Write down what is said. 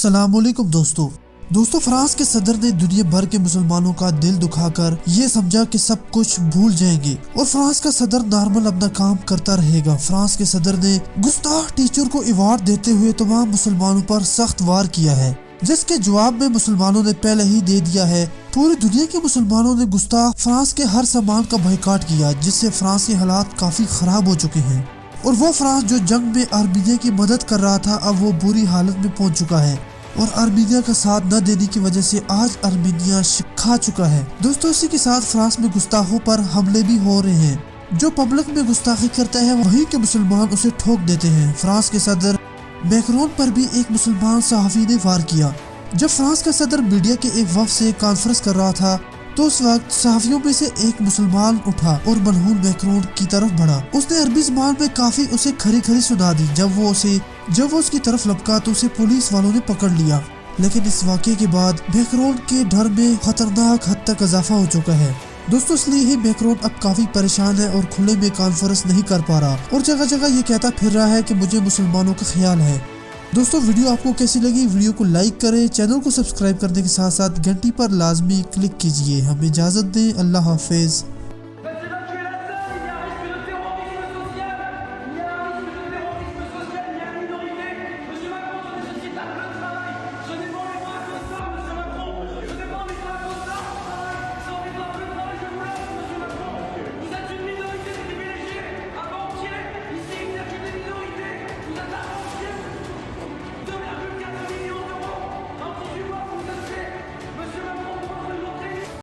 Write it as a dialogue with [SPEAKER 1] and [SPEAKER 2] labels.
[SPEAKER 1] السلام علیکم دوستو فرانس کے صدر نے دنیا بھر کے مسلمانوں کا دل دکھا کر یہ سمجھا کہ سب کچھ بھول جائیں گے اور فرانس کا صدر نارمل اپنا کام کرتا رہے گا۔ فرانس کے صدر نے گستاخ ٹیچر کو ایوارڈ دیتے ہوئے تمام مسلمانوں پر سخت وار کیا ہے، جس کے جواب میں مسلمانوں نے پہلے ہی دے دیا ہے۔ پوری دنیا کے مسلمانوں نے گستاخ فرانس کے ہر سامان کا بائیکاٹ کیا، جس سے فرانس کے حالات کافی خراب ہو چکے ہیں، اور وہ فرانس جو جنگ میں آرمینیا کی مدد کر رہا تھا اب وہ بری حالت میں پہنچ چکا ہے، اور آرمینیا کا ساتھ نہ دینے کی وجہ سے آج آرمینیا کھا چکا ہے۔ دوستو اسی کے ساتھ فرانس میں گستاخوں پر حملے بھی ہو رہے ہیں۔ جو پبلک میں گستاخی کرتا ہے وہیں کے مسلمان اسے ٹھوک دیتے ہیں۔ فرانس کے صدر میکرون پر بھی ایک مسلمان صحافی نے وار کیا۔ جب فرانس کا صدر میڈیا کے ایک وفد سے کانفرنس کر رہا تھا تو اس وقت صحافیوں میں سے ایک مسلمان اٹھا اور ملعون میکرون کی طرف بڑھا۔ اس نے عربی زبان میں کافی اسے کھری کھری سنا دی۔ جب وہ اس کی طرف لپکا تو اسے پولیس والوں نے پکڑ لیا، لیکن اس واقعے کے بعد میکرون کے ڈر میں خطرناک حد تک اضافہ ہو چکا ہے۔ دوستو اس لیے ہی میکرون اب کافی پریشان ہے اور کھلے میں کانفرنس نہیں کر پا رہا، اور جگہ جگہ یہ کہتا پھر رہا ہے کہ مجھے مسلمانوں کا خیال ہے۔ دوستو ویڈیو آپ کو کیسی لگی؟ ویڈیو کو لائک کریں، چینل کو سبسکرائب کرنے کے ساتھ ساتھ گھنٹی پر لازمی کلک کیجئے۔ ہمیں اجازت دیں، اللہ حافظ۔